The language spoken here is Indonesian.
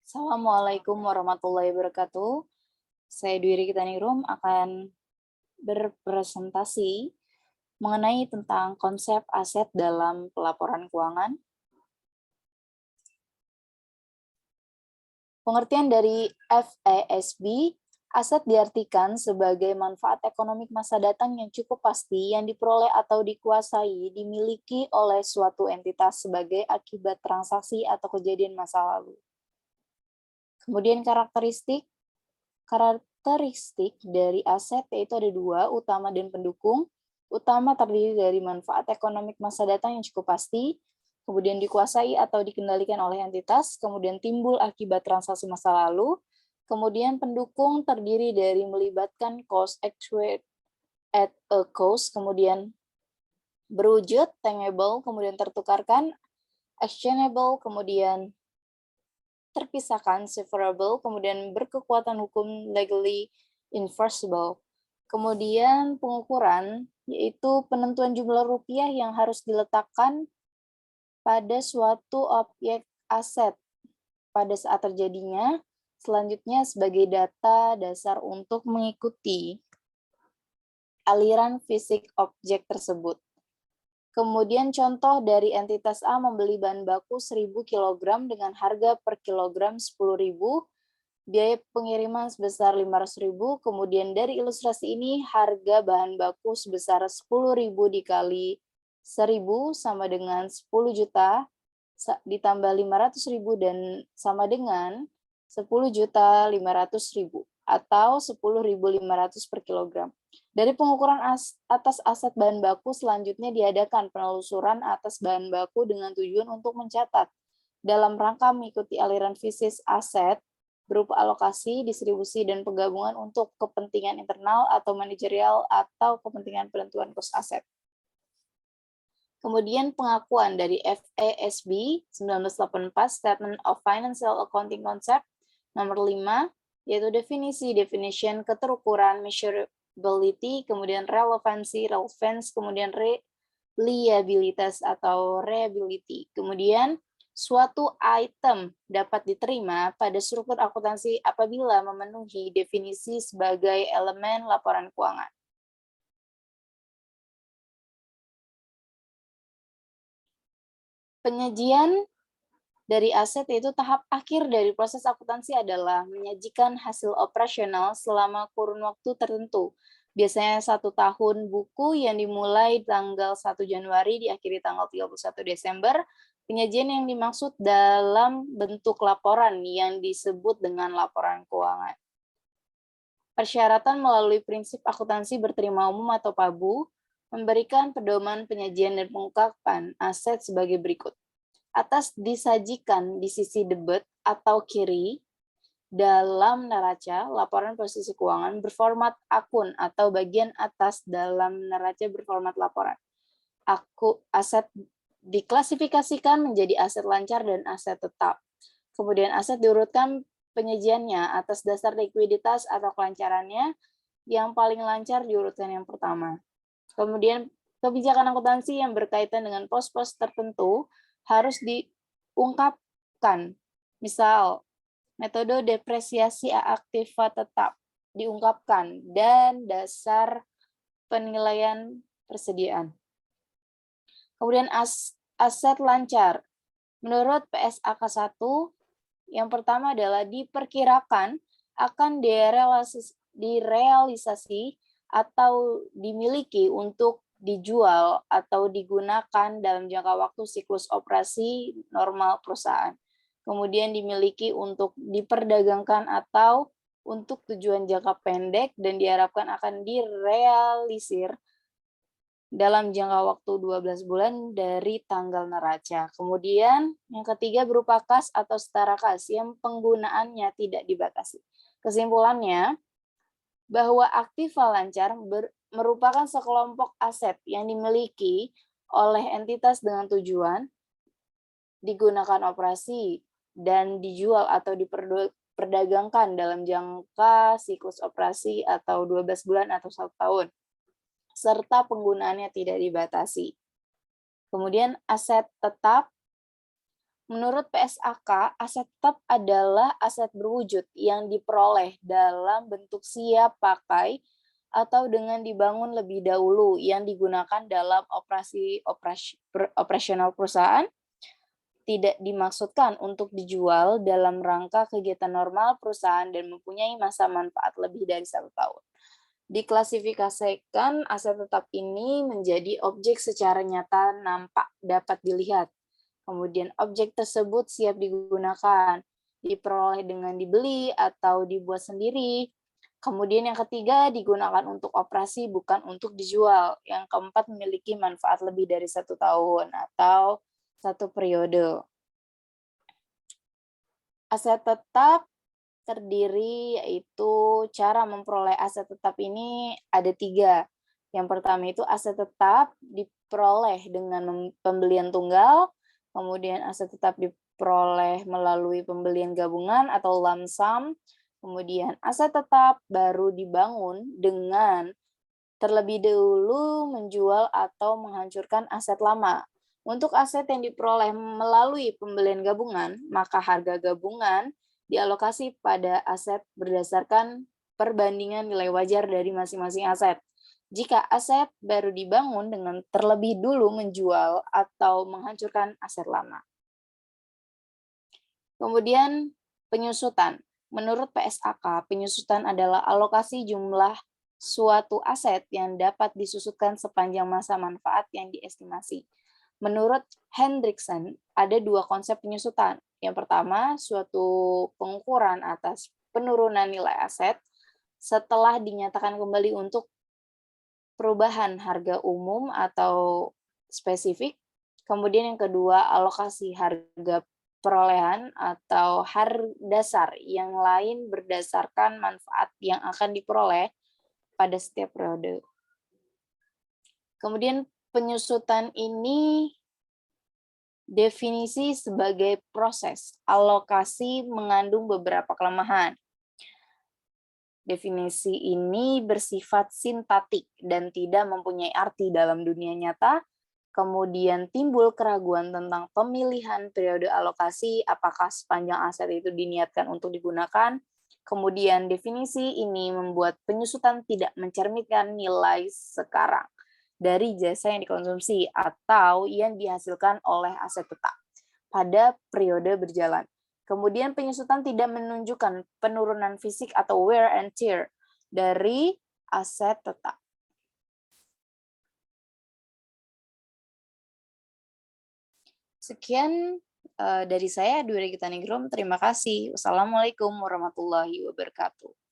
Assalamualaikum warahmatullahi wabarakatuh. Saya Dwi Rikitaningrum akan berpresentasi mengenai tentang konsep aset dalam pelaporan keuangan. Pengertian dari FASB, aset diartikan sebagai manfaat ekonomi masa datang yang cukup pasti yang diperoleh atau dikuasai, dimiliki oleh suatu entitas sebagai akibat transaksi atau kejadian masa lalu. Kemudian karakteristik dari aset yaitu ada dua, utama dan pendukung. Utama terdiri dari manfaat ekonomi masa datang yang cukup pasti, kemudian dikuasai atau dikendalikan oleh entitas, kemudian timbul akibat transaksi masa lalu, kemudian pendukung terdiri dari melibatkan cost actuate at a cost, kemudian berwujud, tangible, kemudian tertukarkan, exchangeable, kemudian terpisahkan, severable, kemudian berkekuatan hukum, legally enforceable. Kemudian pengukuran, yaitu penentuan jumlah rupiah yang harus diletakkan pada suatu objek aset pada saat terjadinya, selanjutnya sebagai data dasar untuk mengikuti aliran fisik objek tersebut. Kemudian contoh dari entitas A membeli bahan baku 1.000 kg dengan harga per kilogram 10.000, biaya pengiriman sebesar 500.000, kemudian dari ilustrasi ini harga bahan baku sebesar 10.000 dikali 1.000 sama dengan 10 juta, ditambah 500.000 dan sama dengan 10.500.000 atau 10.500 per kilogram. Dari pengukuran atas aset bahan baku, selanjutnya diadakan penelusuran atas bahan baku dengan tujuan untuk mencatat dalam rangka mengikuti aliran fisik aset berupa alokasi, distribusi, dan penggabungan untuk kepentingan internal atau manajerial atau kepentingan penentuan kos aset. Kemudian pengakuan dari FASB 1984 Statement of Financial Accounting Concept nomor 5, yaitu definition, keterukuran, measurability, kemudian relevancy, relevance, kemudian reliabilitas atau reliability. Kemudian suatu item dapat diterima pada struktur akuntansi apabila memenuhi definisi sebagai elemen laporan keuangan. Penyajian dari aset yaitu tahap akhir dari proses akuntansi adalah menyajikan hasil operasional selama kurun waktu tertentu. Biasanya 1 tahun buku yang dimulai tanggal 1 Januari diakhiri tanggal 31 Desember. Penyajian yang dimaksud dalam bentuk laporan yang disebut dengan laporan keuangan. Persyaratan melalui prinsip akuntansi berterima umum atau PABU memberikan pedoman penyajian dan pengungkapan aset sebagai berikut. Atas disajikan di sisi debit atau kiri dalam neraca, laporan posisi keuangan berformat akun atau bagian atas dalam neraca berformat laporan. Aset diklasifikasikan menjadi aset lancar dan aset tetap. Kemudian aset diurutkan penyajiannya atas dasar likuiditas atau kelancarannya. Yang paling lancar diurutkan yang pertama. Kemudian kebijakan akuntansi yang berkaitan dengan pos-pos tertentu harus diungkapkan. Misal, metode depresiasi aktiva tetap diungkapkan dan dasar penilaian persediaan. Kemudian aset lancar. Menurut PSAK 1, yang pertama adalah diperkirakan akan direalisasi atau dimiliki untuk dijual atau digunakan dalam jangka waktu siklus operasi normal perusahaan. Kemudian dimiliki untuk diperdagangkan atau untuk tujuan jangka pendek dan diharapkan akan direalisir dalam jangka waktu 12 bulan dari tanggal neraca. Kemudian yang ketiga berupa kas atau setara kas yang penggunaannya tidak dibatasi. Kesimpulannya, bahwa aktiva lancar merupakan sekelompok aset yang dimiliki oleh entitas dengan tujuan digunakan operasi dan dijual atau diperdagangkan dalam jangka siklus operasi atau 12 bulan atau 1 tahun, serta penggunaannya tidak dibatasi. Kemudian aset tetap Menurut PSAK, aset tetap adalah aset berwujud yang diperoleh dalam bentuk siap pakai atau dengan dibangun lebih dahulu yang digunakan dalam operasional perusahaan, tidak dimaksudkan untuk dijual dalam rangka kegiatan normal perusahaan dan mempunyai masa manfaat lebih dari 1 tahun. Diklasifikasikan aset tetap ini menjadi objek secara nyata nampak dapat dilihat. Kemudian objek tersebut siap digunakan, diperoleh dengan dibeli atau dibuat sendiri. Kemudian yang ketiga, digunakan untuk operasi bukan untuk dijual. Yang keempat, memiliki manfaat lebih dari 1 tahun atau 1 periode. Aset tetap terdiri yaitu cara memperoleh aset tetap ini ada 3. Yang pertama itu aset tetap diperoleh dengan pembelian tunggal, kemudian aset tetap diperoleh melalui pembelian gabungan atau lump sum, kemudian aset tetap baru dibangun dengan terlebih dahulu menjual atau menghancurkan aset lama. Untuk aset yang diperoleh melalui pembelian gabungan, maka harga gabungan dialokasi pada aset berdasarkan perbandingan nilai wajar dari masing-masing aset. Jika aset baru dibangun dengan terlebih dulu menjual atau menghancurkan aset lama. Kemudian penyusutan. Menurut PSAK, penyusutan adalah alokasi jumlah suatu aset yang dapat disusutkan sepanjang masa manfaat yang diestimasi. Menurut Hendrickson, ada 2 konsep penyusutan. Yang pertama, suatu pengukuran atas penurunan nilai aset setelah dinyatakan kembali untuk perubahan harga umum atau spesifik. Kemudian yang kedua, alokasi harga perolehan atau dasar yang lain berdasarkan manfaat yang akan diperoleh pada setiap periode. Kemudian penyusutan ini definisi sebagai proses alokasi mengandung beberapa kelemahan. Definisi ini bersifat sintaktik dan tidak mempunyai arti dalam dunia nyata. Kemudian timbul keraguan tentang pemilihan periode alokasi, apakah sepanjang aset itu diniatkan untuk digunakan. Kemudian definisi ini membuat penyusutan tidak mencerminkan nilai sekarang dari jasa yang dikonsumsi atau yang dihasilkan oleh aset tetap pada periode berjalan. Kemudian penyusutan tidak menunjukkan penurunan fisik atau wear and tear dari aset tetap. Sekian dari saya, Dwi Regita Ningrum. Terima kasih. Wassalamualaikum warahmatullahi wabarakatuh.